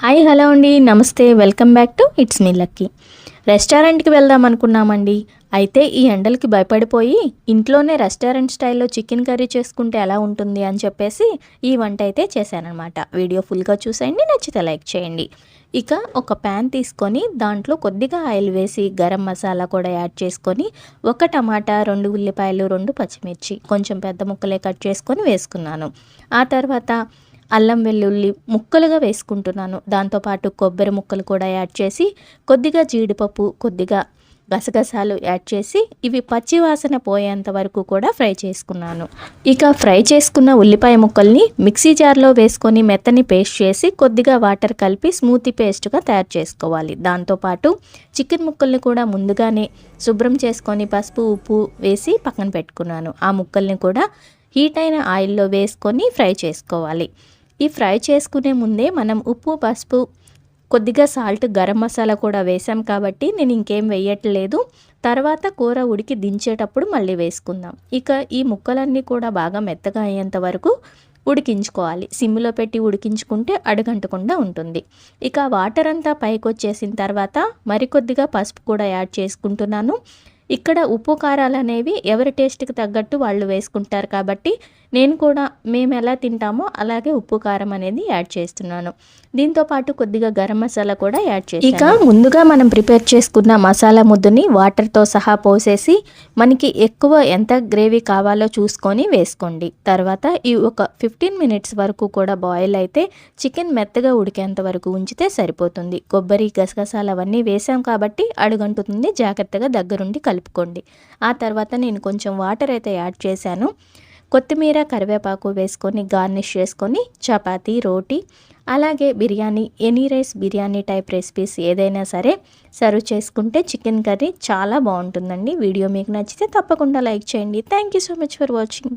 Hi hello అండి, నమస్తే, welcome back to it's me lucky. రెస్టారెంట్కి వెళ్దాం అనుకున్నామండి. అయితే ఈ ఎండలకి భయపడిపోయి ఇంట్లోనే రెస్టారెంట్ స్టైల్లో చికెన్ కర్రీ చేసుకుంటే ఎలా ఉంటుంది అని చెప్పేసి ఈ వంట అయితే చేశానమాట. వీడియో ఫుల్గా చూసేయండి, నచ్చితే లైక్ చేయండి. ఇక ఒక ప్యాన్ తీసుకొని దాంట్లో కొద్దిగా ఆయిల్ వేసి గరం మసాలా కూడా యాడ్ చేసుకొని ఒక టమాటా, 2 ఉల్లిపాయలు, 2 పచ్చిమిర్చి కొంచెం పెద్ద ముక్కలే కట్ చేసుకొని వేసుకున్నాను. ఆ తర్వాత అల్లం వెల్లుల్లి ముక్కలుగా వేసుకుంటున్నాను. దాంతోపాటు కొబ్బరి ముక్కలు కూడా యాడ్ చేసి కొద్దిగా జీడిపప్పు, కొద్దిగా గసగసాలు యాడ్ చేసి ఇవి పచ్చి వాసన పోయేంత వరకు కూడా ఫ్రై చేసుకున్నాను. ఇక ఫ్రై చేసుకున్న ఉల్లిపాయ ముక్కల్ని మిక్సీ జార్లో వేసుకొని మెత్తని పేస్ట్ చేసి కొద్దిగా వాటర్ కలిపి స్మూతీ పేస్ట్గా తయారు చేసుకోవాలి. దాంతోపాటు చికెన్ ముక్కల్ని కూడా ముందుగానే శుభ్రం చేసుకొని పసుపు, ఉప్పు వేసి పక్కన పెట్టుకున్నాను. ఆ ముక్కల్ని కూడా హీట్ అయిన ఆయిల్లో వేసుకొని ఫ్రై చేసుకోవాలి. ఈ ఫ్రై చేసుకునే ముందే మనం ఉప్పు, పసుపు, కొద్దిగా సాల్ట్, గరం మసాలా కూడా వేసాం కాబట్టి నేను ఇంకేం వేయట్లేదు. తర్వాత కూర ఉడికి దించేటప్పుడు మళ్ళీ వేసుకుందాం. ఇక ఈ ముక్కలన్నీ కూడా బాగా మెత్తగా అయ్యేంత వరకు ఉడికించుకోవాలి. సిమ్లో పెట్టి ఉడికించుకుంటే అడుగంటకుండా ఉంటుంది. ఇక వాటర్ అంతా పైకి వచ్చేసిన తర్వాత మరికొద్దిగా పసుపు కూడా యాడ్ చేసుకుంటున్నాను. ఇక్కడ ఉప్పు కారాలు అనేవి ఎవరి టేస్ట్కి తగ్గట్టు వాళ్ళు వేసుకుంటారు కాబట్టి నేను కూడా మేము ఎలా తింటామో అలాగే ఉప్పు కారం అనేది యాడ్ చేస్తున్నాను. దీంతోపాటు కొద్దిగా గరం మసాలా కూడా యాడ్ చేస్తాను. ఇక ముందుగా మనం ప్రిపేర్ చేసుకున్న మసాలా ముద్దని వాటర్తో సహా పోసేసి మనకి ఎక్కువ ఎంత గ్రేవీ కావాలో చూసుకొని వేసుకోండి. తర్వాత ఈ ఒక 15 మినిట్స్ వరకు కూడా బాయిల్ అయితే చికెన్ మెత్తగా ఉడికేంత వరకు ఉంచితే సరిపోతుంది. కొబ్బరి, గసగసాలు అవన్నీ వేసాం కాబట్టి అడుగంటుతుంది. జాగ్రత్తగా దగ్గరుండి కలుపుకోండి. ఆ తర్వాత నేను కొంచెం వాటర్ అయితే యాడ్ చేశాను. కొత్తిమీర, కరివేపాకు వేసుకొని గార్నిష్ చేసుకొని చపాతీ, రోటీ, అలాగే biryani, any rice biryani type recipes ఏదైనా సరే సర్వ్ చేసుకుంటే చికెన్ కర్రీ చాలా బాగుంటుందండి. వీడియో మీకు నచ్చితే తప్పకుండా లైక్ చేయండి. Thank you so much for watching.